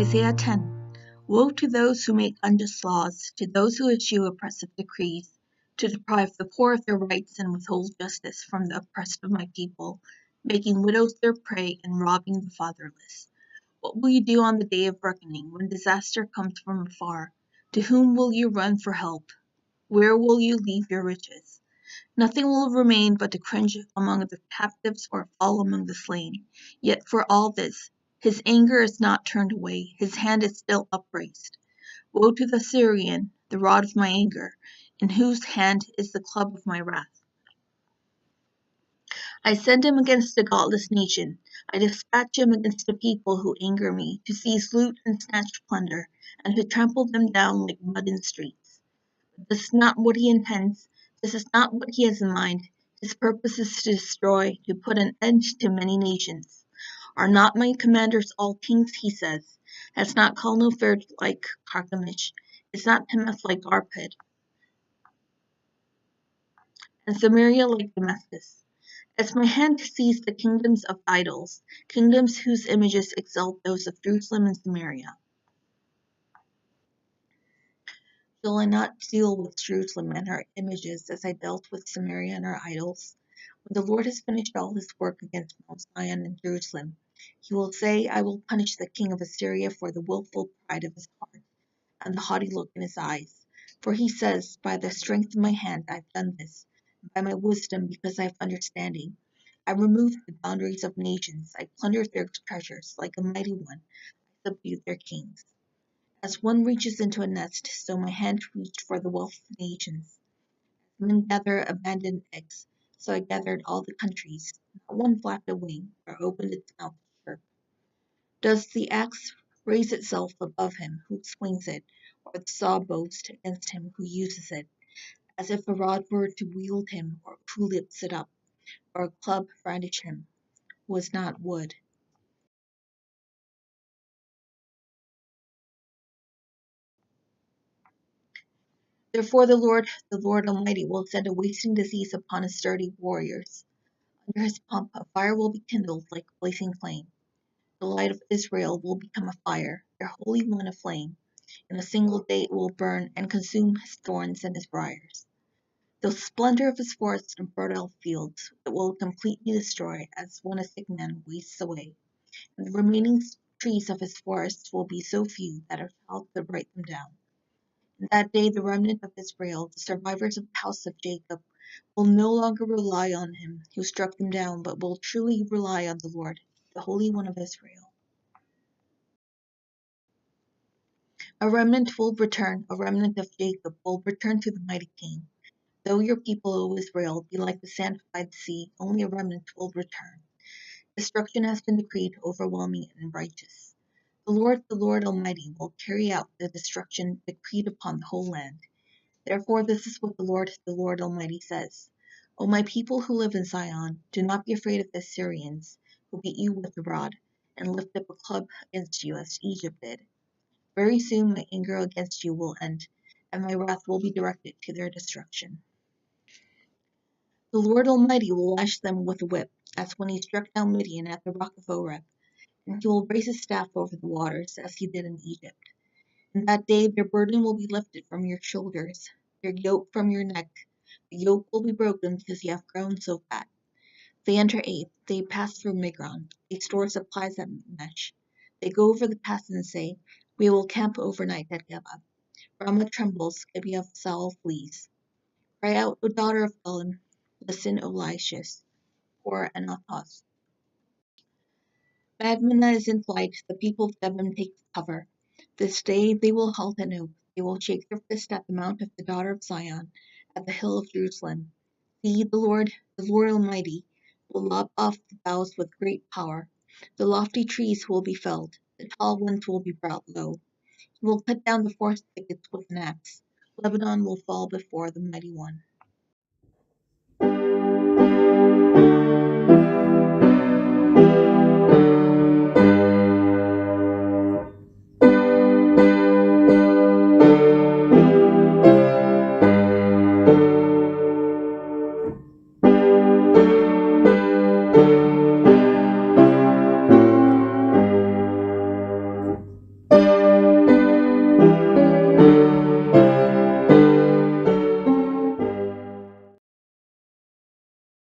Isaiah 10. Woe to those who make unjust laws, to those who issue oppressive decrees, to deprive the poor of their rights and withhold justice from the oppressed of my people, making widows their prey and robbing the fatherless. What will you do on the day of reckoning, when disaster comes from afar? To whom will you run for help? Where will you leave your riches? Nothing will remain but to cringe among the captives or fall among the slain. Yet for all this, his anger is not turned away, his hand is still upraised. Woe to the Syrian, the rod of my anger, in whose hand is the club of my wrath. I send him against a godless nation. I dispatch him against the people who anger me, to seize loot and snatch plunder, and to trample them down like mud in the streets. But this is not what he intends. This is not what he has in mind. His purpose is to destroy, to put an end to many nations. Are not my commanders all kings, he says? Has not Calno fared like Carchemish? Is not Hamath like Arpad? And Samaria like Damascus? As my hand sees the kingdoms of idols, kingdoms whose images exalt those of Jerusalem and Samaria. Shall I not deal with Jerusalem and her images as I dealt with Samaria and her idols? When the Lord has finished all his work against Mount Zion and Jerusalem, he will say, I will punish the king of Assyria for the willful pride of his heart and the haughty look in his eyes. For he says, by the strength of my hand I have done this, and by my wisdom because I have understanding. I removed the boundaries of nations, I plundered their treasures, like a mighty one, I subdued their kings. As one reaches into a nest, so my hand reached for the wealth of nations. As men gather abandoned eggs, so I gathered all the countries. Not one flapped a wing, or opened its mouth to chirp. Does the axe raise itself above him who swings it, or the saw boast against him who uses it, as if a rod were to wield him, or who lifts it up, or a club brandish him, was not wood. Therefore the Lord Almighty, will send a wasting disease upon his sturdy warriors. Under his pump a fire will be kindled like a blazing flame. The light of Israel will become a fire, their Holy One a flame. In a single day it will burn and consume his thorns and his briars. The splendor of his forests and fertile fields it will completely destroy, as when a sick man wastes away. And the remaining trees of his forests will be so few that a child could write them down. In that day the remnant of Israel, the survivors of the house of Jacob, will no longer rely on him who struck them down, but will truly rely on the Lord, the Holy One of Israel. A remnant will return, a remnant of Jacob will return to the mighty King. Though your people, O Israel, be like the sand by the sea, only a remnant will return. Destruction has been decreed, overwhelming and righteous. The Lord Almighty, will carry out the destruction decreed upon the whole land. Therefore this is what the Lord Almighty says. O my people who live in Zion, do not be afraid of the Assyrians, who beat you with a rod, and lift up a club against you as Egypt did. Very soon my anger against you will end, and my wrath will be directed to their destruction. The Lord Almighty will lash them with a whip, as when he struck down Midian at the rock of Oreb, and he will raise his staff over the waters, as he did in Egypt. In that day their burden will be lifted from your shoulders, their yoke from your neck. The yoke will be broken because you have grown so fat. They enter Ath, they pass through Migron, they store supplies at Mesh. They go over the pass and say, we will camp overnight at Geba. Ramah trembles, Gibeah of Saul flees. Cry out, O daughter of Elam, listen, O Laishis, or Anathoth. Madmenah is in flight, the people of Devon take cover. This day they will halt at Nob, they will shake their fist at the mount of the daughter of Zion, at the hill of Jerusalem. See, the Lord Almighty, will lop off the boughs with great power. The lofty trees will be felled, the tall ones will be brought low. He will cut down the forest thickets with an axe. Lebanon will fall before the mighty one.